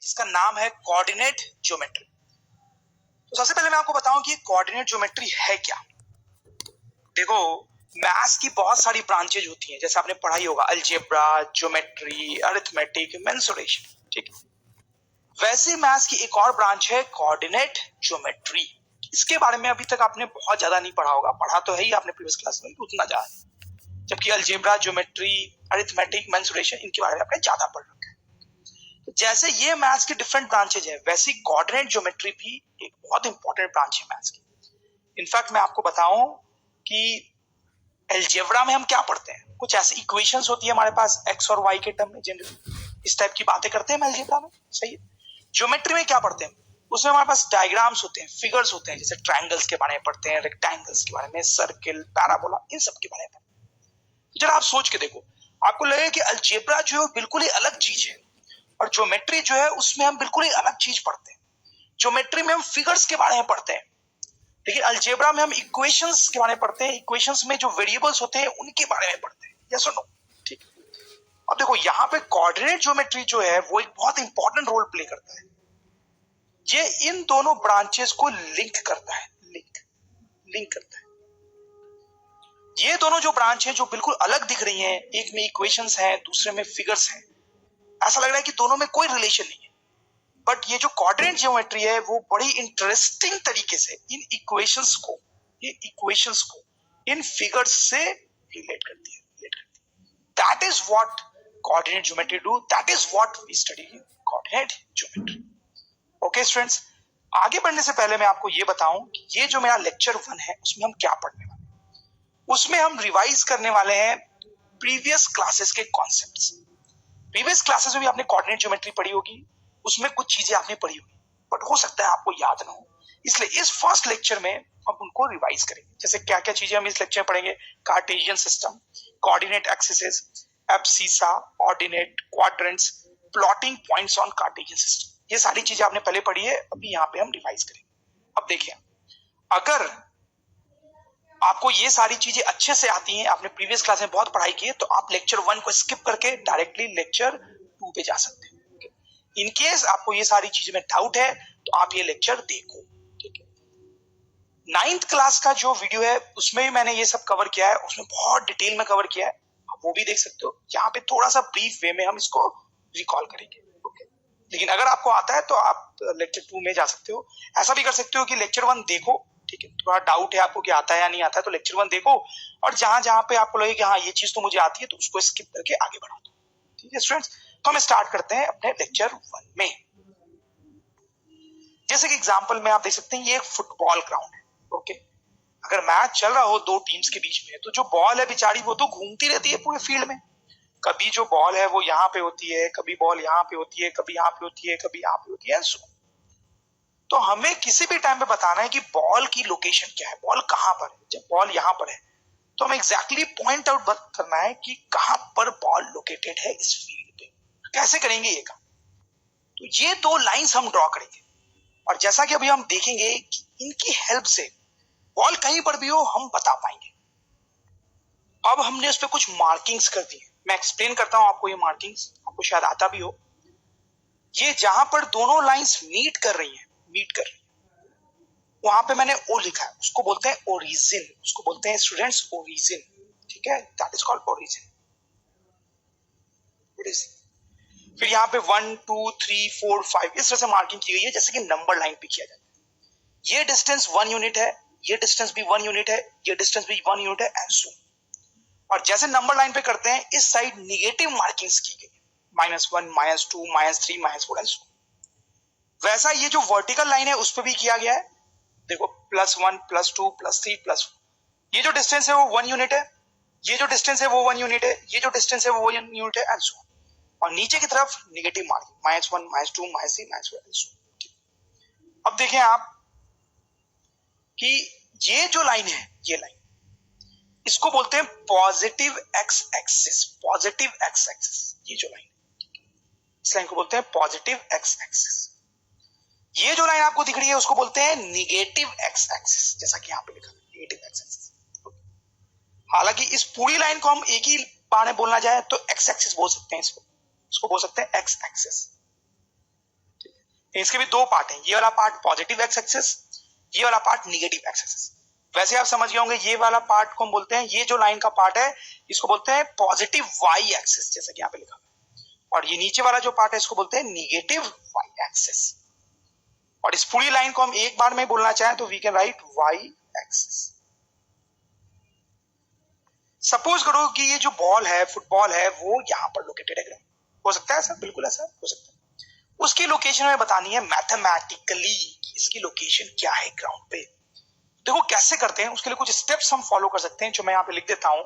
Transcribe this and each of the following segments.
जिसका नाम है कोऑर्डिनेट ज्योमेट्री। तो सबसे पहले मैं आपको बताऊं कि कोऑर्डिनेट ज्योमेट्री है क्या। देखो, मैथ्स की बहुत सारी ब्रांचेज होती हैं, जैसे आपने पढ़ाई होगा अलजेब्रा, ज्योमेट्री, अरिथमेटिक, मेंसुरेशन, ठीक है। वैसे मैथ्स की एक और ब्रांच है कोऑर्डिनेट ज्योमेट्री। इसके बारे में अभी तक आपने बहुत ज्यादा नहीं पढ़ा होगा, पढ़ा तो है ही आपने प्रीवियस क्लास में, उतना ज्यादा। जबकि अलजेब्रा, ज्योमेट्री, अरिथमेटिक, मेंसुरेशन, इनके बारे में आपने ज्यादा पढ़ रखा है। तो जैसे ये मैथ्स की डिफरेंट ब्रांचेज है, वैसी कोऑर्डिनेट ज्योमेट्री भी एक बहुत इंपॉर्टेंट ब्रांच है मैथ्स की। इनफैक्ट मैं आपको बताऊं कि अलजेब्रा में हम क्या पढ़ते हैं, कुछ ऐसी इक्वेशंस होती है हमारे पास एक्स और वाई के टर्म में, जनरली इस टाइप की बातें करते हैं हम अलजेब्रा में, सही है। ज्योमेट्री में क्या पढ़ते हैं, उसमें हमारे पास डायग्राम्स होते हैं, फिगर्स होते हैं, जैसे ट्रायंगल्स के बारे में पढ़ते हैं, रेक्टेंगल्स के बारे में, सर्किल, पैराबोला, इन सब के बारे में। जरा आप सोच के देखो, आपको लगेगा कि अलजेब्रा जो है बिल्कुल ही अलग चीज है, और ज्योमेट्री जो है उसमें हम बिल्कुल ही अलग चीज पढ़ते हैं। ज्योमेट्री में हम फिगर्स के बारे में पढ़ते हैं, लेकिन अलजेब्रा में हम इक्वेशंस के बारे में पढ़ते हैं, इक्वेशंस में जो वेरिएबल्स होते हैं उनके बारे में पढ़ते हैं। यस और नो? ठीक। अब देखो, यहाँ पे कोऑर्डिनेट ज्योमेट्री जो है वो एक बहुत इंपॉर्टेंट रोल प्ले करता है। ये इन दोनों ब्रांचेस को लिंक करता है, लिंक करता है। ये दोनों जो ब्रांच है जो बिल्कुल अलग दिख रही हैं, एक में इक्वेशंस हैं, दूसरे में फिगर्स हैं, ऐसा लग रहा है कि दोनों में कोई रिलेशन नहीं है। बट ये जो कोऑर्डिनेट ज्योमेट्री है वो बड़ी इंटरेस्टिंग तरीके से इन इक्वेशंस को, इन फिगर्स से रिलेट करती है। That is what coordinate geometry do, that is what we study in coordinate geometry. Okay students, आगे बढ़ने से पहले मैं आपको ये बताऊं कि ये जो मेरा लेक्चर 1 है उसमें हम क्या पढ़ने वाले हैं। उसमें हम रिवाइज करने वाले हैं प्रीवियस क्लासेस के कॉन्सेप्ट्स। प्रीवियस क्लासेस में भी आपने कोऑर्डिनेट ज्योमेट्री पढ़ी होगी, उसमें कुछ चीजें आपने पढ़ी होगी, बट हो सकता है आपको याद ना हो, इसलिए इस फर्स्ट लेक्चर में हम उनको रिवाइज करेंगे। जैसे क्या क्या चीजें हम इस लेक्चर में पढ़ेंगे, Cartesian system, coordinate axis, abscissa, ordinate, quadrants, plotting points on Cartesian system, ये सारी चीजें आपने पहले पढ़ी है, अभी यहाँ पे हम रिवाइज करेंगे। अब देखिए, अगर आपको ये सारी चीजें अच्छे से आती हैं, आपने प्रीवियस क्लास में बहुत पढ़ाई की है, तो आप लेक्चर 1 को स्किप करके डायरेक्टली लेक्चर 2 पे जा सकते हैं। इन केस आपको ये सारी चीजें में डाउट है तो आप ये लेक्चर देखो, ठीक है। 9th क्लास का जो वीडियो है उसमें भी मैंने ये सब कवर किया है, उसमें बहुत डिटेल में कवर किया है, आप वो भी देख सकते हो। यहाँ पे थोड़ा सा ब्रीफ वे में हम इसको रिकॉल करेंगे, ओके। लेकिन अगर आपको आता है तो आप लेक्चर 2 में जा सकते हो। ऐसा भी कर सकते हो कि लेक्चर 1 देखो, ठीक है, थोड़ा डाउट है आपको कि आता है या नहीं आता है, तो लेक्चर 1 देखो, और जहां जहां पे आपको लगे कि हाँ ये चीज तो मुझे आती है, तो उसको स्किप करके आगे बढ़ा दो, ठीक है स्टूडेंट्स। तो हम स्टार्ट करते हैं अपने लेक्चर 1 में। जैसे कि एग्जांपल में आप देख सकते हैं, ये एक फुटबॉल ग्राउंड है, ओके। अगर मैच चल रहा हो दो टीम्स के बीच में, तो जो बॉल है बेचारी वो तो घूमती रहती है पूरे फील्ड में। कभी जो बॉल है वो यहाँ पे होती है, कभी बॉल यहाँ पे होती है, कभी यहाँ पे होती है, कभी यहाँ पे होती है, तो हमें किसी भी टाइम पे बताना है कि बॉल की लोकेशन क्या है, बॉल कहां पर है। जब बॉल यहां पर है तो हमें एग्जैक्टली पॉइंट आउट करना है कि कहां पर बॉल लोकेटेड है इस फील्ड पे। कैसे करेंगे ये काम, तो ये दो लाइंस हम ड्रॉ करेंगे, और जैसा कि अभी हम देखेंगे कि इनकी हेल्प से बॉल कहीं पर भी हो हम बता पाएंगे। अब हमने उस पर कुछ मार्किंग्स कर दी है, मैं एक्सप्लेन करता हूं आपको। ये मार्किंग्स आपको शायद आता भी हो। ये जहां पर दोनों लाइंस मीट कर रही हैं, वहां पे मैंने ओ लिखा है, उसको बोलते हैं ओरिजिन, उसको बोलते हैं स्टूडेंट्स ओरिजिन, ठीक है, दैट इज कॉल्ड ओरिजिन। फिर यहाँ पे 1 2 3 4 5 इस तरह से मार्किंग की गई है, जैसे कि नंबर लाइन पे किया जाता है। ये डिस्टेंस 1 यूनिट है, ये डिस्टेंस भी 1 यूनिट है, ये डिस्टेंस भी 1 यूनिट है, एंड सो। और जैसे नंबर लाइन पे करते हैं, इस साइड निगेटिव मार्किंग्स की गई, -1 -2 -3 -4 एंड सो। वैसा ये जो वर्टिकल लाइन है उस पर भी किया गया है। देखो, +1 +2 +3 +4, ये जो डिस्टेंस है वो 1 यूनिट है, ये जो डिस्टेंस है वो 1 यूनिट है, ये जो डिस्टेंस है वो 1 यूनिट है, एंड सो। और नीचे की तरफ निगेटिव मार्किंग -1 -2 -3 -4 एंड सो। अब देखें आप कि ये जो लाइन है, ये लाइन, इसको बोलते हैं positive x axis, positive x axis. ये जो लाइन, इस लाइन को बोलते हैं पॉजिटिव एक्स एक्सिस। ये जो लाइन आपको दिख रही है उसको बोलते हैं निगेटिव एक्स एक्सिस, जैसा कि यहां पे लिखा है निगेटिव एक्स एक्सिस। हालांकि इस पूरी लाइन को हम एक ही बार में बोलना चाहे तो एक्स एक्सिस बोल सकते हैं, इसको बोल सकते हैं एक्स एक्सिस। इसके भी दो पार्ट हैं, ये वाला पार्ट पॉजिटिव एक्स एक्सिस, ये वाला पार्ट निगेटिव एक्स एक्सिस। वैसे आप समझ गए होंगे ये वाला पार्ट को हम बोलते हैं, ये जो लाइन का पार्ट है इसको बोलते हैं पॉजिटिव वाई एक्सिस, जैसा कि यहाँ पे लिखा, और ये नीचे वाला जो पार्ट है इसको बोलते हैं निगेटिव वाई एक्सिस। और इस पूरी लाइन को हम एक बार में बोलना चाहें तो we can write Y axis. Suppose करो कि ये जो बॉल है, फुटबॉल है, वो यहां पर लोकेटेड है, हो सकता है ऐसा, बिल्कुल ऐसा हो सकता है। उसकी लोकेशन हमें बतानी है मैथमेटिकली, इसकी लोकेशन क्या है ग्राउंड पे। देखो कैसे करते हैं, उसके लिए कुछ स्टेप्स हम फॉलो कर सकते हैं, जो मैं यहाँ पे लिख देता हूं।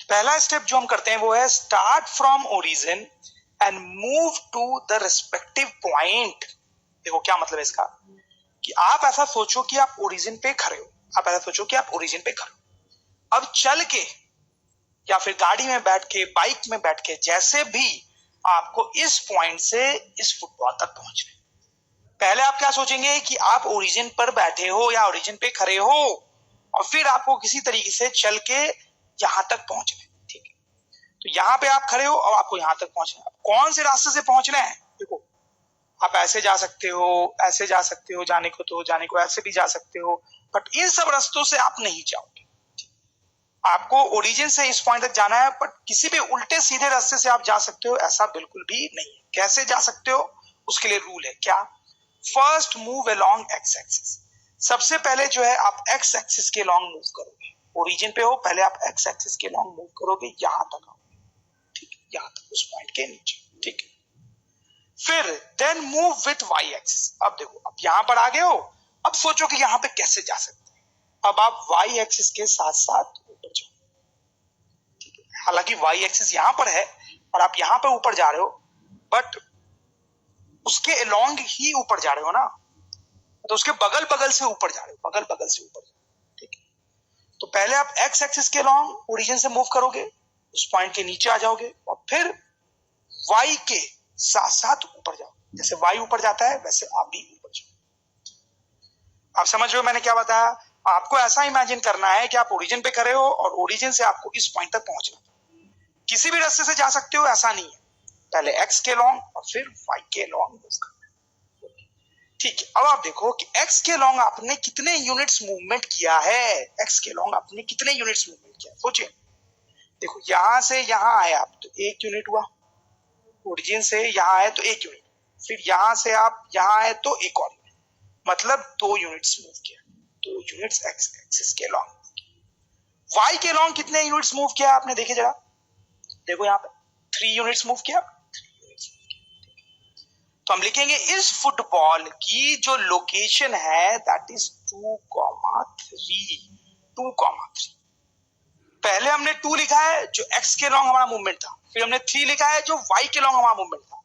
पहला स्टेप जो हम करते हैं वो है start from origin and move to the respective point. देखो क्या मतलब है इसका, कि आप ऐसा सोचो कि आप ओरिजिन पे खड़े हो, आप ऐसा सोचो कि आप ओरिजिन पे खड़े हो, अब चल के या फिर गाड़ी में बैठ के, बाइक में बैठ के, जैसे भी आपको इस पॉइंट से इस फुटबॉल तक पहुंचना है, पहले आप क्या सोचेंगे कि आप ओरिजिन पर बैठे हो या ओरिजिन पे खड़े हो, और फिर आपको किसी तरीके से चल के यहां तक पहुंचना है। ठीक है, तो यहां पे आप खड़े हो और आपको यहां तक पहुंचना है। कौन से रास्ते से पहुंचना है, देखो आप ऐसे जा सकते हो, ऐसे जा सकते हो, जाने को ऐसे भी जा सकते हो, बट इन सब रास्तों से आप नहीं जाओगे। आपको ओरिजिन से इस पॉइंट तक जाना है, बट किसी भी उल्टे सीधे रास्ते से आप जा सकते हो ऐसा बिल्कुल भी नहीं है। कैसे जा सकते हो, उसके लिए रूल है क्या, first move along x axis. सबसे पहले जो है आप एक्स एक्सिस के लॉन्ग मूव करोगे, ओरिजिन पे हो, पहले आप एक्स एक्सिस के लॉन्ग मूव करोगे, यहां तक आओगे, ठीक है, यहां तक उस पॉइंट के नीचे, ठीक है। फिर then move with Y axis. अब देखो अब यहां पर आ गए हो, अब सोचो कि यहां पे कैसे जा सकते हैं। अब आप वाई एक्सिस के साथ साथ ऊपर जाओ, ठीक है, हालांकि वाई एक्सिस यहां पर है और आप यहां पे ऊपर जा रहे हो, बट उसके अलोंग ही ऊपर जा रहे हो ना, तो उसके बगल बगल से ऊपर जा रहे हो, बगल बगल से ऊपर, ठीक है। तो पहले आप एक्स एक्सिस के अलोंग ओरिजिन से मूव करोगे, उस पॉइंट के नीचे आ जाओगे, और फिर वाई के साथ साथ ऊपर जाओ, जैसे वाई ऊपर जाता है वैसे आप भी ऊपर जाओ। आप समझ रहे हो मैंने क्या बताया, आपको ऐसा इमेजिन करना है कि आप ओरिजिन पे खड़े हो और ओरिजिन से आपको इस पॉइंट तक पहुंचना। किसी भी रास्ते से जा सकते हो ऐसा नहीं है, पहले एक्स के लॉन्ग और फिर वाई के लॉन्ग मूव करना, ठीक है। अब आप देखो कि एक्स के लॉन्ग आपने कितने यूनिट्स मूवमेंट किया है, एक्स के लॉन्ग आपने कितने यूनिट्स मूवमेंट किया, सोचिए। देखो यहां से यहां आए आप तो 1 यूनिट हुआ, ओरिजिन से यहां आए तो 1 यूनिट, फिर यहां से आप यहां आए तो एक और यूनिट, मतलब 2 यूनिट्स मूव किया, 2 यूनिट्स एक्स एक्सिस के लॉन्ग। वाई के लॉन्ग कितने यूनिट्स मूव किया आपने, देखिए जरा, देखो यहाँ पे 3 यूनिट्स मूव किया, 3 यूनिट्स मूव किया। तो हम लिखेंगे इस फुटबॉल की जो लोकेशन है दैट इज 2,3, 2,3। पहले हमने 2 लिखा है जो एक्स के लॉन्ग हमारा मूवमेंट था, फिर हमने 3 लिखा है जो वाई के लॉन्ग हमारा मूवमेंट था।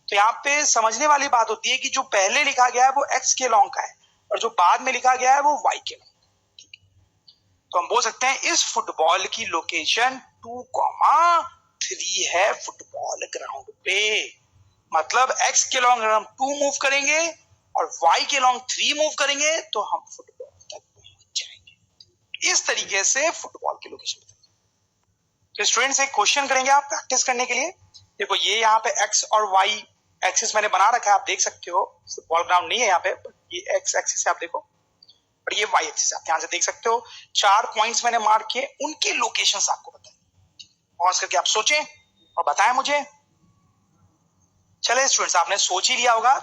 तो यहाँ पे समझने वाली बात होती है कि जो पहले लिखा गया है वो एक्स के लॉन्ग का है, और जो बाद में लिखा गया है वो वाई के लॉन्ग। तो हम बोल सकते हैं इस फुटबॉल की लोकेशन 2,3 है फुटबॉल ग्राउंड पे। मतलब एक्स के लॉन्ग अगर हम 2 मूव करेंगे और वाई के लॉन्ग 3 मूव करेंगे तो हम फुटबॉल तक पहुंच जाएंगे। इस तरीके से फुटबॉल की लोकेशन बताएंगे। तो स्टूडेंट्स एक क्वेश्चन करेंगे आप प्रैक्टिस करने के लिए। देखो ये यहाँ पे एक्स और वाई एक्सिस मैंने बना रखा है, आप देख सकते हो, फुटबॉल ग्राउंड नहीं है यहाँ पे, ये एक्स एक्सिस है आप देखो, और ये वाई एक्सिस आप ध्यान से देख सकते हो। 4 पॉइंट्स मैंने मार्क किए, उनकी लोकेशंस आपको बताएं, पॉज करके आप सोचें और बताएं मुझे। चले स्टूडेंट्स आपने सोच ही लिया होगा,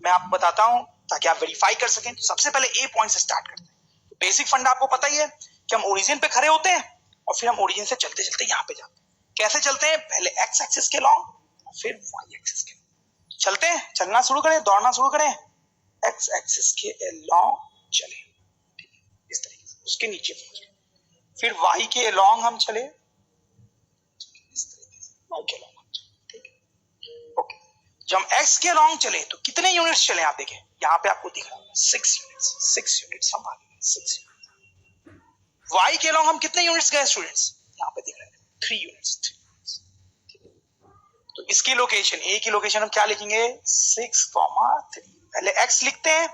मैं आपको बताता हूं ताकि आप वेरीफाई कर सकें। तो सबसे पहले ए पॉइंट से स्टार्ट करते हैं। तो बेसिक फंडा आपको पता ही है कि हम ओरिजिन पे खड़े होते हैं और फिर हम ओरिजिन से चलते चलते यहाँ पे जाते हैं। कैसे चलते हैं, पहले एक्स एक्सिस के लॉन्ग और फिर वाई एक्सिस के चलते हैं, चलना शुरू करें, दौड़ना शुरू करें, एक्स एक्सिस के लॉन्ग चले, इस तरीके से उसके नीचे पहुंचे, फिर वाई के लॉन्ग हम चले, इस तरीके से वाई के लॉन्ग हम चले, ठीक है, ओके। जब हम एक्स के लॉन्ग चले तो कितने यूनिट्स चले, आप देखें यहाँ पे आपको दिख रहा है 6 यूनिट्स, 6 यूनिट्स हम आगे, 6 यूनिट्स। वाई के लॉन्ग हम कितने यूनिट्स गए स्टूडेंट्स, यहाँ पे दिख रहा है 3 यूनिट्स, 3 यूनिट्स। तो इसकी लोकेशन, ए की लोकेशन हम क्या लिखेंगे, 6,3। पहले एक्स लिखते हैं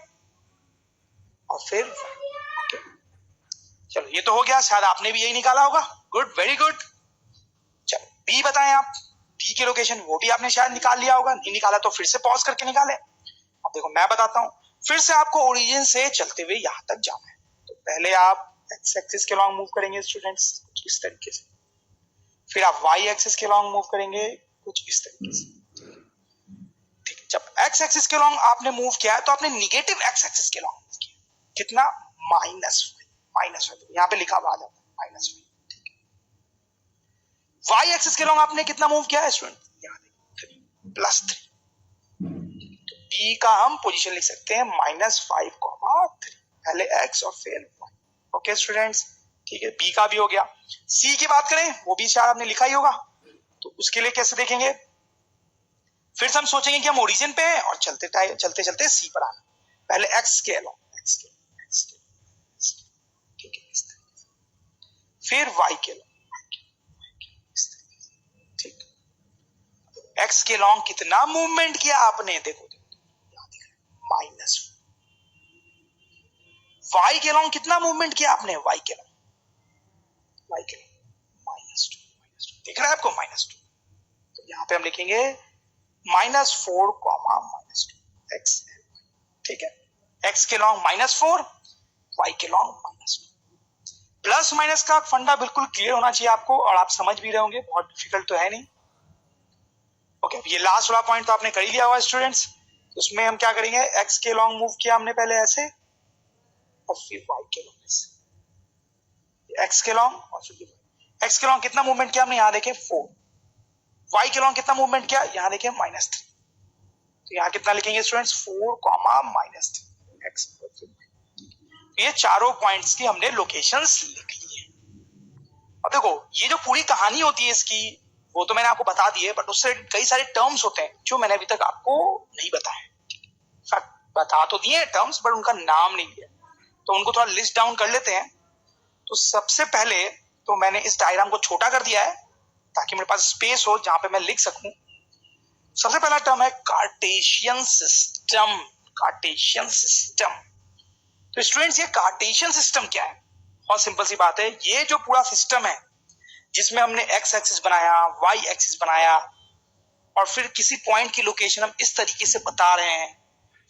और फिर ओके, चलो ये तो हो गया, शायद आपने भी यही निकाला होगा, गुड, वेरी गुड। चलो बी बताएं आप, बी की लोकेशन वो भी आपने शायद निकाल लिया होगा, नहीं निकाला तो फिर से पॉज करके निकाले। अब देखो मैं बताता हूँ, फिर से आपको ओरिजिन से चलते हुए यहाँ तक जाना है। तो पहले आप एक्स एक्सिस के लॉन्ग मूव करेंगे स्टूडेंट्स कुछ इस तरीके से, फिर आप वाई एक्सिस के लॉन्ग मूव करेंगे कुछ इस तरीके से। ठीक है, जब एक्स एक्सिस के लॉन्ग आपने मूव किया है तो आपने निगेटिव एक्स एक्सिस के लॉन्ग मूव किया, कितना, माइनस यहाँ पे लिखा हुआ आ जाता है माइनस। वाई एक्सिस के लॉन्ग आपने कितना मूव किया है स्टूडेंट, यहाँ देखो +3। तो बी का हम पोजीशन लिख सकते हैं -5,3, पहले एक्स और फिर वाई। ओके स्टूडेंट्स, ठीक है, बी का भी हो गया। सी की बात करें, वो भी शायद आपने लिखा ही होगा, तो उसके लिए कैसे देखेंगे, फिर से हम सोचेंगे कि हम ओरिजिन पे हैं और चलते चलते सी पर आना। पहले एक्स के लॉन्ग, एक्स के, ठीक है, फिर वाई के लॉन्ग, ठीक, एक्स के लॉन्ग कितना मूवमेंट किया आपने, देखो माइनस। वाई के लॉन्ग कितना मूवमेंट किया आपने, वाई के लॉन्ग -2, दिख रहा है आपको -2। तो यहाँ पे हम लिखेंगे -4, -2 x, ठीक है, x के लॉन्ग -4, y के लॉन्ग -2। प्लस माइनस का फंडा बिल्कुल क्लियर होना चाहिए आपको, और आप समझ भी रहे होंगे, बहुत डिफिकल्ट तो है नहीं। ओके, ये लास्ट वाला पॉइंट तो आपने कर ही लिया हुआ स्टूडेंट्स। उसमें हम क्या करेंगे, x के लॉन्ग मूव किया हमने पहले ऐसे, और फिर y के लॉन्ग ऐसे, x के लॉन्ग और फिर x के लॉन्ग कितना मूवमेंट किया हमने, यहाँ देखें 4, y के लॉन्ग कितना मूवमेंट किया, यहाँ देखें -3। तो यहाँ कितना लिखेंगे स्टूडेंट्स, 4, -3 x। ये चारों पॉइंट्स की हमने लोकेशंस लिख ली है। अब देखो ये जो पूरी कहानी होती है इसकी, वो तो मैंने आपको बता दी है, बट उससे कई सारे टर्म्स होते हैं जो मैंने अभी तक आपको नहीं बताया। बता तो दिए टर्म्स, बट उनका नाम नहीं दिया, तो उनको थोड़ा लिस्ट डाउन कर लेते हैं। तो सबसे पहले तो मैंने इस डायग्राम को छोटा कर दिया है ताकि मेरे पास स्पेस हो जहां पे मैं लिख सकूं। सबसे पहला टर्म है कार्टेशियन सिस्टम। कार्टेशियन सिस्टम, तो स्टूडेंट्स ये कार्टेशियन सिस्टम क्या है, बहुत सिंपल सी बात है। ये जो पूरा सिस्टम है जिसमें हमने एक्स एक्सिस बनाया, वाई एक्सिस बनाया, और फिर किसी पॉइंट की लोकेशन हम इस तरीके से बता रहे हैं,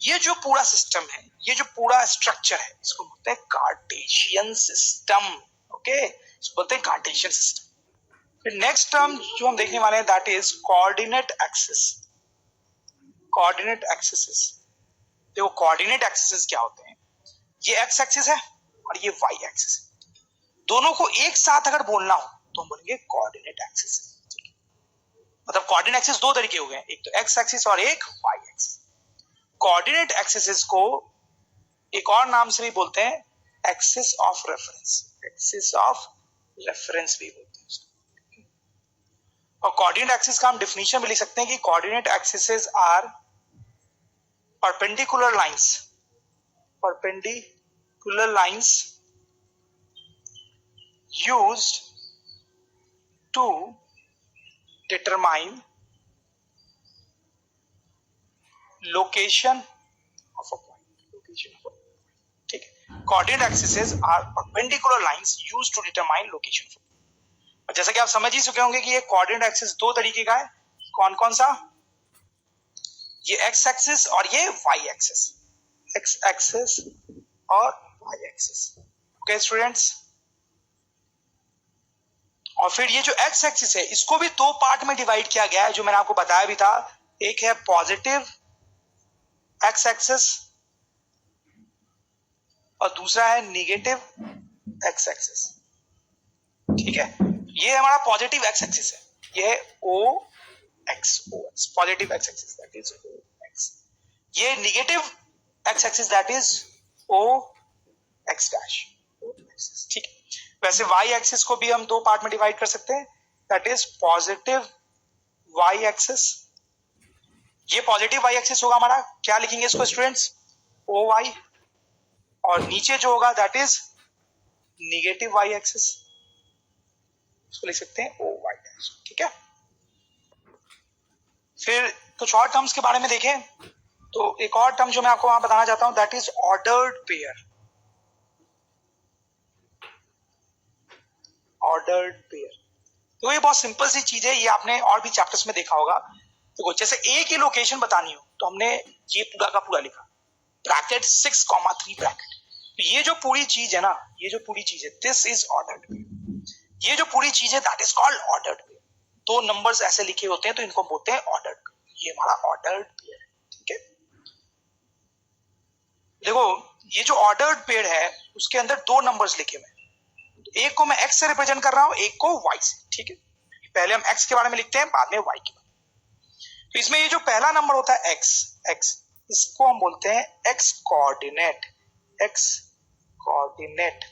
ये जो पूरा सिस्टम है, ये जो पूरा स्ट्रक्चर है, इसको बोलते हैं कार्टेशियन सिस्टम। ओके, इसको बोलते हैं कार्टेशियन सिस्टम। फिर नेक्स्ट टर्म जो हम देखने वाले हैं that is coordinate axis. Coordinate axis, देखो कोऑर्डिनेट एक्सिस क्या होते हैं, ये एक्स एक्सिस है और ये वाई एक्सिस है, दोनों को एक साथ अगर बोलना हो तो हम बोलेंगे कोऑर्डिनेट एक्सिस। मतलब कोऑर्डिनेट एक्सिस दो तरीके हो गए, एक तो एक्स एक्सिस और एक वाई एक्सिस। कोऑर्डिनेट एक्सिस को एक और नाम से भी बोलते हैं axis of reference, axis of reference भी बोलते हैं। और कोऑर्डिनेट एक्सिस का हम डिफिनीशन भी लिख सकते हैं कि coordinate axis are perpendicular lines, perpendicular lines used to determine location of a point, ठीक है। coordinate axes are perpendicular lines used to determine location of a point। और जैसा कि आप समझ ही चुके होंगे कि ये coordinate axis दो तरीके का है, कौन कौन सा, ये x axis और ये y axis, x axis और y axis। ओके स्टूडेंट्स, और फिर ये जो x एक्सिस है इसको भी दो पार्ट में डिवाइड किया गया है, जो मैंने आपको बताया भी था। एक है पॉजिटिव x एक्सिस और दूसरा है नेगेटिव x एक्सिस, ठीक है। ये हमारा पॉजिटिव x एक्सिस है, ये है OX, positive x axis that is OX। ये negative x axis that is OX dash, ठीक है। वैसे y एक्सिस को भी हम दो पार्ट में डिवाइड कर सकते हैं, that is positive y axis. ये पॉजिटिव y एक्सिस होगा हमारा, क्या लिखेंगे इसको स्टूडेंट्स, OY, और नीचे जो होगा that is negative y axis, इसको लिख सकते हैं OY डैश, ठीक है। फिर कुछ और टर्म्स के बारे में देखें तो एक और टर्म जो मैं आपको वहां बताना चाहता हूं that is ordered pair. Ordered pair, तो ये बहुत सिंपल सी चीज है, ये आपने और भी चैप्टर्स में देखा होगा। देखो जैसे ए की लोकेशन बतानी हो तो हमने ये पूरा का पूरा लिखा, ब्रैकेट 6,3 ब्रैकेट। तो ये जो पूरी चीज है ना, ये जो पूरी चीज है, दिस इज ऑर्डर्ड। ये जो पूरी चीज है दैट इज कॉल्ड ऑर्डर्ड। दो नंबर्स ऐसे लिखे होते हैं तो इनको बोलते हैं ऑर्डर्ड। ये हमारा ऑर्डर्ड पेयर है, ठीक है। देखो ये जो ऑर्डर्ड पेयर है उसके अंदर दो नंबर्स लिखे हुए हैं, एक को मैं एक्स से रिप्रेजेंट कर रहा हूं, एक को वाई से, ठीक है। पहले हम एक्स के बारे में लिखते हैं, बाद में वाई के बारे में। तो इसमें ये जो पहला नंबर होता है एक्स, एक्स इसको हम बोलते हैं एक्स कोऑर्डिनेट, एक्स कोऑर्डिनेट।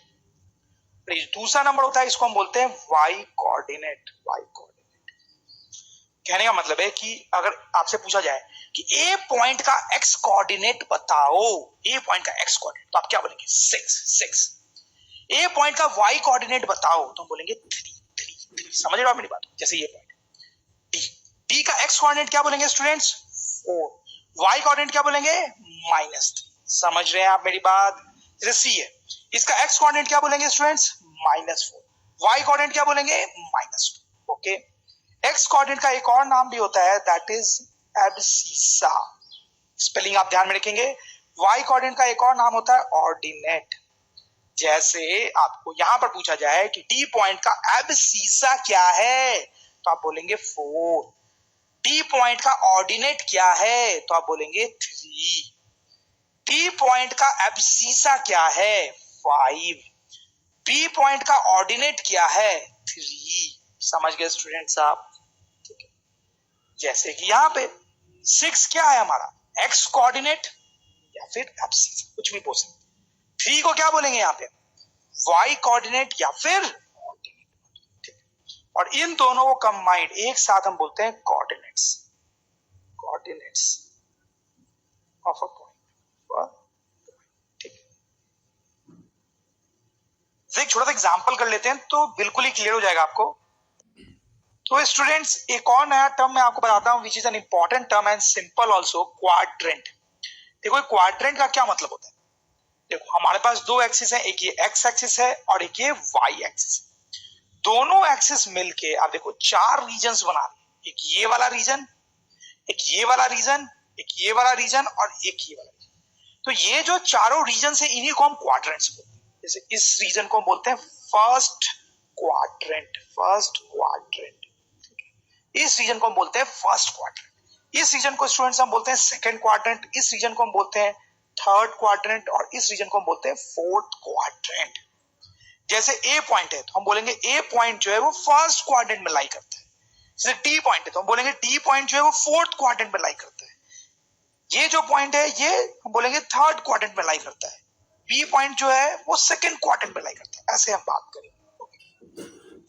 दूसरा नंबर होता है इसको हम बोलते हैं वाई कोऑर्डिनेट, वाई कोऑर्डिनेट। कहने का मतलब है कि अगर आपसे पूछा जाए कि ए पॉइंट का एक्स कोऑर्डिनेट बताओ, ए पॉइंट का एक्स कोऑर्डिनेट, तो आप क्या बोलेंगे? 6। ए पॉइंट का वाई कोऑर्डिनेट बताओ तो हम बोलेंगे 3। समझ रहे हो आप मेरी बात? जैसे ये पॉइंट डी, डी का एक्स कोऑर्डिनेट क्या बोलेंगे स्टूडेंट्स? 4। वाई कोऑर्डिनेट क्या बोलेंगे? -3। समझ रहे हैं आप मेरी बात? जैसे सी है, इसका एक्स कोऑर्डिनेट क्या बोलेंगे स्टूडेंट्स? -4। वाई कोऑर्डिनेट क्या बोलेंगे? -2। ओके। एक्स कोऑर्डिनेट का एक और नाम भी होता है दैट इज एब्सिसा, स्पेलिंग आप ध्यान में रखेंगे। वाई कोऑर्डिनेट का एक और नाम होता है ऑर्डिनेट। जैसे आपको यहां पर पूछा जाए कि डी पॉइंट का एब्सिसा क्या है तो आप बोलेंगे 4। डी पॉइंट का ऑर्डिनेट क्या है तो आप बोलेंगे 3। डी पॉइंट का एब्सिसा क्या है? 5। बी पॉइंट का ऑर्डिनेट क्या है? 3। समझ गए स्टूडेंट्स आप? जैसे कि यहां पे 6 क्या है हमारा? एक्स कोऑर्डिनेट या फिर एब्सिसा, कुछ भी बोल सकते। 3 को क्या बोलेंगे यहाँ पे? वाई कोऑर्डिनेट या फिर ऑर्डिनेट। और इन दोनों को कंबाइंड एक साथ हम बोलते हैं coordinates, coordinates of a point. ठीक है, एक छोटा सा एग्जांपल कर लेते हैं तो बिल्कुल ही क्लियर हो जाएगा आपको। तो स्टूडेंट्स एक और नया टर्म मैं आपको बताता हूं which is an important term and simple also, quadrant. देखो क्वाड्रेंट का क्या मतलब होता है? देखो हमारे पास दो एक्सिस है, एक ये एक्स एक्सिस है और एक ये वाई एक्सिस है। दोनों एक्सिस मिलके आप देखो 4 रीजन्स बना रहे, एक ये वाला रीजन, एक ये वाला रीजन, एक ये वाला रीजन और एक ये वाला रीजन। तो ये जो चारों रीजन है इन्हीं को हम क्वाड्रेंट्स बोलते हैं। जैसे इस रीजन को हम बोलते हैं फर्स्ट क्वाड्रेंट, फर्स्ट क्वाड्रेंट। इस रीजन को हम बोलते हैं फर्स्ट क्वाड्रेंट। इस रीजन को स्टूडेंट्स हम बोलते हैं सेकंड क्वाड्रेंट। इस रीजन को हम बोलते हैं थर्ड क्वाड्रेंट और इस रीजन को हम बोलते हैं फोर्थ क्वाड्रेंट। जैसे ए पॉइंट है तो हम बोलेंगे ए पॉइंट जो है वो फर्स्ट क्वाड्रेंट में लाई करता है। जैसे डी पॉइंट है तो हम बोलेंगे डी पॉइंट जो है वो फोर्थ क्वाड्रेंट में लाई करता है। ये जो पॉइंट है ये हम बोलेंगे थर्ड क्वाड्रेंट में लाई करता है। बी पॉइंट जो है वो सेकंड क्वाड्रेंट में लाई करता है। ऐसे हम बात करेंगे।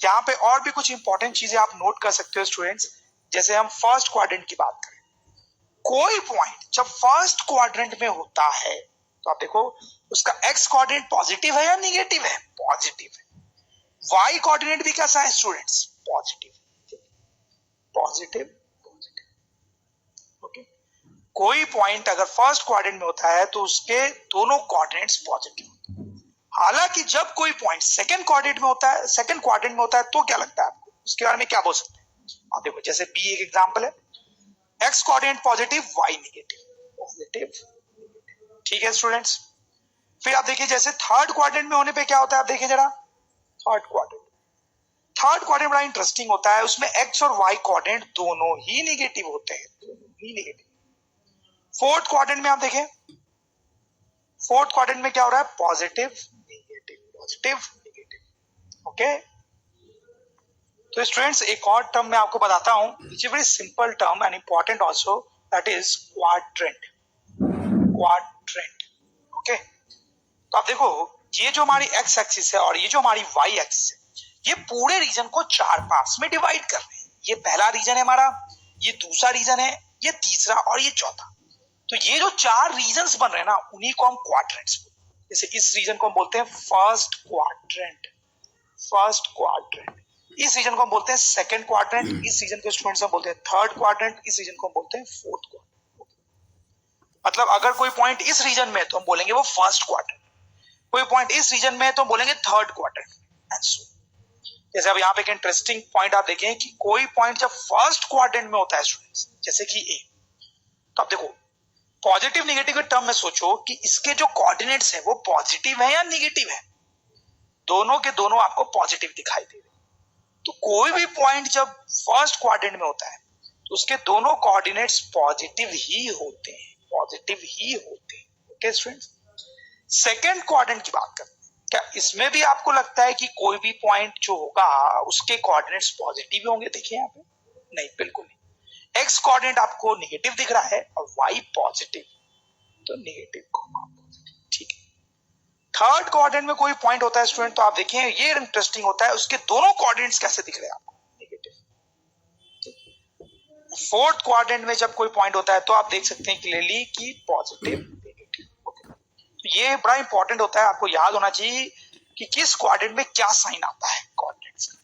यहाँ पे और भी कुछ इंपॉर्टेंट चीजें आप नोट कर सकते हो स्टूडेंट्स। जैसे हम फर्स्ट क्वाड्रेंट की बात करें, कोई पॉइंट जब फर्स्ट क्वाड्रेंट में होता है तो आप देखो उसका एक्स कोऑर्डिनेट पॉजिटिव है या निगेटिव है? पॉजिटिव है। वाई कोऑर्डिनेट भी कैसा है students? Positive, positive, positive. Okay. कोई पॉइंट अगर फर्स्ट क्वाड्रेंट में होता है तो उसके दोनों कोऑर्डिनेट्स पॉजिटिव। हालांकि जब कोई पॉइंट सेकंड क्वाड्रेंट में होता है, सेकंड क्वाड्रेंट में होता है तो क्या लगता है आपको? उसके बारे में क्या बोल सकते हैं आप? देखो जैसे बी एक एग्जांपल है, X coordinate positive, Y negative, positive. ठीक है स्टूडेंट्स। फिर आप देखिए जैसे थर्ड क्वाड्रेंट में होने पे क्या होता है, आप देखिए जरा थर्ड क्वाड्रेंट। थर्ड क्वाड्रेंट बड़ा इंटरेस्टिंग होता है, उसमें एक्स और वाई कोऑर्डिनेट दोनों ही नेगेटिव होते हैं, दोनों ही नेगेटिव। फोर्थ क्वाड्रेंट में आप देखें, फोर्थ क्वाड्रेंट में क्या हो रहा है? Positive negative, positive negative. Okay. तो स्टूडेंट्स एक और टर्म मैं आपको बताता हूं, it's a very simple term and important also, that is quadrant, quadrant. Okay. तो आप देखो ये जो हमारी एक्स एक्सिस है और ये जो हमारी वाई एक्सिस है, ये पूरे रीजन को 4 पार्ट्स में डिवाइड कर रहे हैं। ये पहला रीजन है हमारा, ये दूसरा रीजन है, ये तीसरा और ये चौथा। तो ये जो 4 रीजन्स बन रहे हैं ना उन्हीं को हम क्वाड्रेंट्स बोलते हैं। जैसे इस रीजन को हम बोलते हैं फर्स्ट क्वाड्रेंट, फर्स्ट क्वाड्रेंट। इस रीजन को हम बोलते हैं सेकंड क्वाड्रेंट, इस रीजन को स्टूडेंट्स हम बोलते हैं थर्ड क्वाड्रेंट, इस रीजन को हम बोलते हैं फोर्थ क्वाड्रेंट। मतलब अगर कोई पॉइंट इस रीजन में है तो हम बोलेंगे वो फर्स्ट क्वाड्रेंट, कोई पॉइंट इस रीजन में है तो हम बोलेंगे थर्ड क्वाड्रेंट एंड सो। जैसे अब यहाँ पे एक इंटरेस्टिंग पॉइंट आप देखें कि कोई पॉइंट जब फर्स्ट क्वाड्रेंट में होता है स्टूडेंट्स, जैसे कि ए, तो आप देखो पॉजिटिव नेगेटिव के टर्म में सोचो कि इसके जो कोऑर्डिनेट्स हैं वो पॉजिटिव है या नेगेटिव है, दोनों के दोनों आपको पॉजिटिव दिखाई दे रहे। तो कोई भी पॉइंट जब फर्स्ट क्वाड्रेंट में होता है तो उसके दोनों कोऑर्डिनेट्स पॉजिटिव ही होते हैं, पॉजिटिव ही होते हैं। ओके स्टूडेंट्स, सेकंड क्वाड्रेंट की बात करते हैं। क्या इसमें भी आपको लगता है कि कोई भी पॉइंट जो होगा उसके कोऑर्डिनेट्स पॉजिटिव होंगे? देखिए यहाँ पे नहीं, बिल्कुल नहीं। एक्स कोऑर्डिनेट आपको नेगेटिव दिख रहा है और वाई पॉजिटिव, तो नेगेटिव पॉजिटिव, ठीक है। थर्ड क्वाड्रेंट में कोई पॉइंट होता है स्टूडेंट, तो आप देखें ये इंटरेस्टिंग होता है, उसके दोनों कोऑर्डिनेट्स कैसे दिख रहे हैं आपको? नेगेटिव। फोर्थ क्वाड्रेंट में जब कोई पॉइंट होता है तो आप देख सकते हैं क्लियरली कि पॉजिटिव नेगेटिव। तो ये बड़ा इंपॉर्टेंट होता है, आपको याद होना चाहिए कि किस क्वाड्रेंट में क्या साइन आता है कोऑर्डिनेट्स का।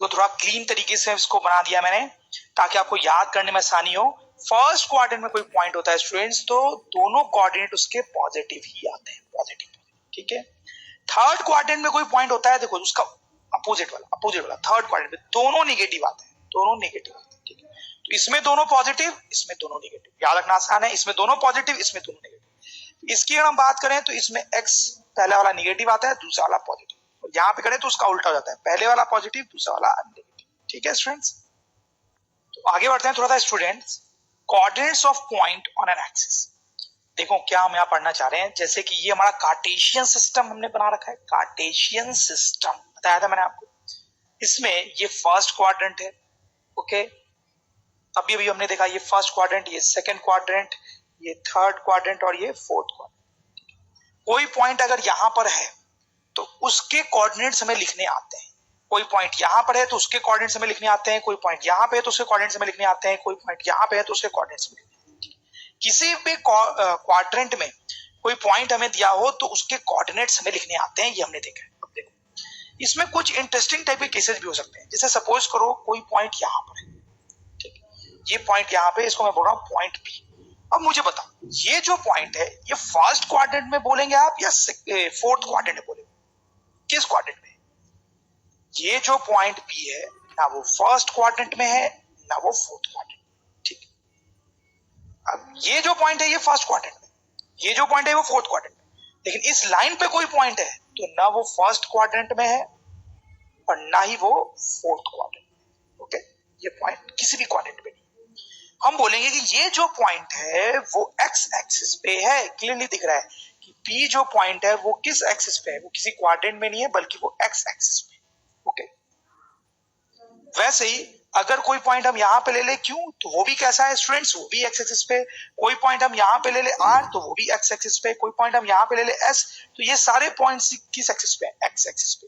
तो थोड़ा क्लीन तरीके से इसको बना दिया मैंने ताकि आपको याद करने में आसानी हो। फर्स्ट क्वाड्रेंट में कोई पॉइंट होता है स्टूडेंट्स तो दोनों कोऑर्डिनेट उसके पॉजिटिव ही आते हैं, पॉजिटिव, ठीक है। थर्ड क्वाड्रेंट में कोई पॉइंट होता है, देखो उसका अपोजिट वाला थर्ड क्वाड्रेंट में दोनों नेगेटिव आते हैं, दोनों नेगेटिव आते हैं, ठीक है। तो इसमें दोनों पॉजिटिव, इसमें दोनों नेगेटिव, याद रखना आसान है, इसमें दोनों पॉजिटिव, इसमें दोनों नेगेटिव। इसकी अगर हम बात करें तो इसमें एक्स पहला वाला नेगेटिव आता है, दूसरा वाला पॉजिटिव, और यहाँ पे करें तो उसका उल्टा हो जाता है, पहले वाला पॉजिटिव, दूसरा वाला नेगेटिव, ठीक है स्टूडेंट्स। तो आगे बढ़ते हैं थोड़ा सा students, coordinates of point on an axis. देखो क्या हम यहाँ पढ़ना चाह रहे हैं, जैसे कि ये हमारा कार्टेशियन सिस्टम हमने बना रखा है, कार्टेशियन सिस्टम बताया था मैंने आपको। इसमें ये फर्स्ट क्वाड्रेंट है, ओके, अभी अभी हमने देखा ये फर्स्ट क्वाड्रेंट, ये सेकंड क्वाड्रेंट, ये थर्ड क्वाड्रेंट और ये फोर्थ क्वाड्रेंट। कोई पॉइंट अगर यहां पर है तो उसके कोऑर्डिनेट्स हमें लिखने आते हैं, कोई पॉइंट यहां पर है तो उसके कोऑर्डिनेट्स हमें लिखने आते हैं, कोई पॉइंट यहां पे है तो उसके कोऑर्डिनेट्स हमें लिखने आते हैं, कोई पॉइंट यहां पे है तो उसके कोऑर्डिनेट्स हमें लिखने आते हैं। किसी भी क्वाड्रेंट में कोई पॉइंट हमें दिया हो तो उसके कोऑर्डिनेट्स हमें लिखने आते हैं, ये हमने देखा है। अब देखो इसमें कुछ इंटरेस्टिंग टाइप के केसेस भी हो सकते हैं, जैसे सपोज करो कोई पॉइंट यहां पर है, ठीक है, ये पॉइंट यहां पे, इसको मैं बोल रहा हूं पॉइंट बी। अब मुझे बताओ ये जो पॉइंट है ये फर्स्ट क्वाड्रेंट में बोलेंगे आप या फोर्थ क्वाड्रेंट में बोलेंगे? किस क्वाड्रेंट में? ये जो पॉइंट बी है ना वो फर्स्ट क्वाड्रेंट में है ना वो फोर्थ क्वाड्रेंट, ठीक है। अब ये जो पॉइंट है ये फर्स्ट क्वाड्रेंट में, ये जो पॉइंट है वो फोर्थ क्वाड्रेंट में, लेकिन इस लाइन पे कोई पॉइंट है तो ना वो फर्स्ट क्वाड्रेंट में है और ना ही वो फोर्थ क्वाड्रेंट में, ओके। ये पॉइंट किसी भी क्वाड्रेंट में नहीं। हम बोलेंगे कि ये जो पॉइंट है वो एक्स एक्सिस पे है, क्लियरली दिख रहा है कि पी जो पॉइंट है वो किस एक्सिस पे है, वो किसी क्वाड्रेंट में नहीं है बल्कि वो एक्स एक्सिस पे, ओके। वैसे ही अगर कोई पॉइंट हम यहाँ पे ले ले क्यू तो वो भी कैसा है स्टूडेंट्स, वो भी एक्स एक्सिस पे। कोई पॉइंट हम यहाँ पे ले ले आर तो वो भी एक्स एक्सिस पे। कोई पॉइंट हम यहाँ पे ले ले एस तो ये सारे पॉइंट्स किस एक्सिस पे, एक्स एक्सिस पे।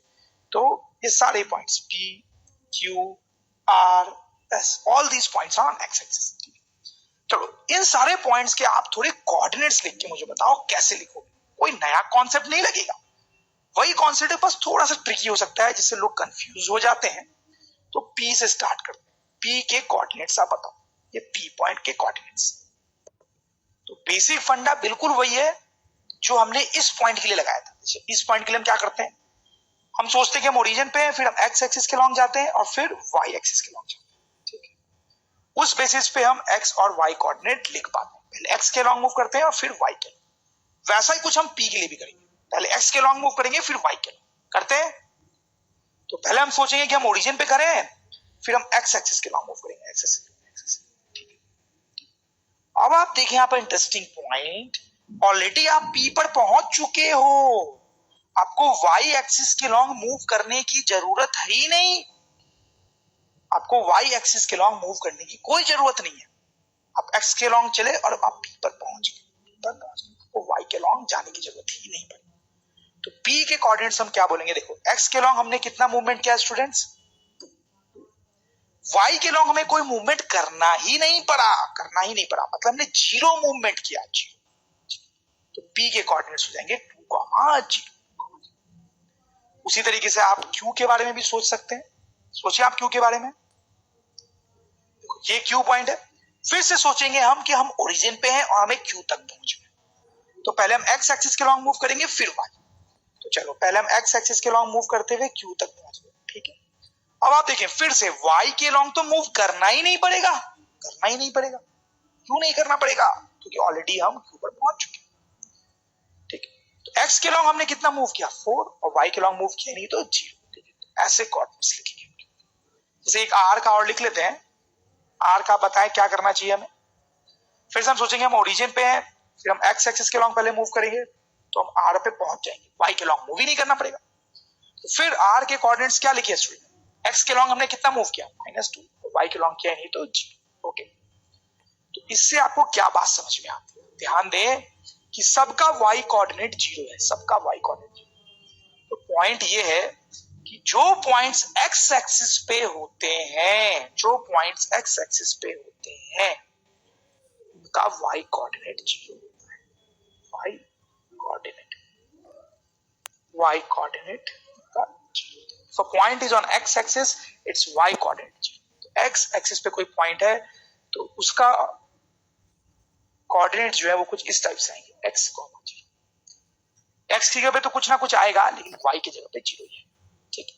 तो ये सारे points P Q R S, all these points are on X axis. चलो इन सारे पॉइंट्स के आप थोड़े कोऑर्डिनेट्स लिख के मुझे बताओ कैसे लिखोगे। कोई नया कॉन्सेप्ट नहीं लगेगा, वही कॉन्सेप्ट है, बस थोड़ा सा ट्रिकी हो सकता है जिससे लोग कंफ्यूज हो जाते हैं। तो पी से स्टार्ट करते हैं, पी के कोऑर्डिनेट्स आप बताओ, ये पी पॉइंट के कोऑर्डिनेट्स। तो बेसिक फंडा बिल्कुल वही है जो हमने इस पॉइंट के लिए लगाया था। इस पॉइंट के लिए हम क्या करते हैं, हम सोचते हैं कि हम ओरिजिन पे हैं, फिर हम एक्स एक्सिस के लॉन्ग जाते हैं और फिर वाई एक्सिस के लॉन्ग जाते हैं, ठीक है। उस बेसिस पे हम एक्स और वाई कोऑर्डिनेट लिख पाते हैं, पहले एक्स के लॉन्ग मूव करते हैं और फिर वाई के। वैसा ही कुछ हम पी के लिए भी करेंगे, पहले एक्स के लॉन्ग मूव करेंगे फिर वाई के करते हैं। तो पहले हम सोचेंगे कि हम ओरिजिन पे करें, फिर हम एक्स एक्सिस के लॉन्ग मूव करेंगे, एक्स एक्सिस, ठीक है। अब आप देखें यहाँ पर इंटरेस्टिंग पॉइंट, ऑलरेडी आप पी पर पहुंच चुके हो, आपको वाई एक्सिस के लॉन्ग मूव करने की जरूरत है ही नहीं, आपको वाई एक्सिस के लॉन्ग मूव करने की कोई जरूरत नहीं है। आप एक्स के लॉन्ग चले और आप पी पर पहुंच गए, आपको वाई के लॉन्ग जाने की जरूरत ही नहीं पड़ी। तो पी के कोऑर्डिनेट्स हम क्या बोलेंगे, देखो एक्स के लॉन्ग हमने कितना मूवमेंट किया स्टूडेंट्स, वाई के लॉन्ग हमें कोई मूवमेंट करना ही नहीं पड़ा, मतलब हमने जीरो मूवमेंट किया, जीरो। तो पी के कोऑर्डिनेट्स हो जाएंगे 2,0। उसी तरीके से आप क्यू के बारे में भी सोच सकते हैं, सोचिए आप क्यू के बारे में, ये क्यू पॉइंट है। फिर से सोचेंगे हम कि हम ओरिजिन पे हैं और हमें क्यू तक पहुंचना है, तो पहले हम एक्स एक्सिस के लॉन्ग मूव करेंगे फिर वाई। तो चलो पहले हम एक्स एक्सिस के लॉन्ग मूव करते हुए क्यू तक पहुंच गए, अब आप देखें फिर से y के लॉन्ग तो मूव करना ही नहीं पड़ेगा, करना ही नहीं पड़ेगा। क्यों नहीं करना पड़ेगा? क्योंकि ऑलरेडी हम q पर पहुंच चुके हैं। ठीक है, तो x के लॉन्ग हमने कितना मूव किया 4 और y के लॉन्ग मूव किया नहीं तो 0। ठीक है, तो ऐसे कोऑर्डिनेट्स लिखेंगे। जैसे एक r का और लिख लेते हैं, r का बताएं क्या करना चाहिए हमें। फिर से हम सोचेंगे हम ओरिजिन पे हैं, फिर हम x एक्सिस के लॉन्ग पहले मूव करेंगे तो हम r पे पहुंच जाएंगे, y के लॉन्ग मूव ही नहीं करना पड़ेगा। तो फिर r के कोऑर्डिनेट्स क्या लिखे स्टूडेंट? x के लॉन्ग हमने कितना मूव किया -2, y के लॉन्ग किया नहीं तो 0। ओके, तो इससे आपको क्या बात समझ में आती है? ध्यान दें कि सबका y कोऑर्डिनेट 0 है, सबका y कोऑर्डिनेट। तो पॉइंट ये है कि जो पॉइंट्स x एक्सिस पे होते हैं, जो पॉइंट्स x एक्सिस पे होते हैं उनका y कोऑर्डिनेट 0 होता है। y कोऑर्डिनेट का 0। So point is on x axis, its y coordinate 0। तो x एक्सिस पे कोई पॉइंट है तो उसका कोऑर्डिनेट जो है वो कुछ इस टाइप से आएंगे, x, 0। x की जगह पे तो कुछ ना कुछ आएगा लेकिन y की जगह पे 0 ही है। ठीक है।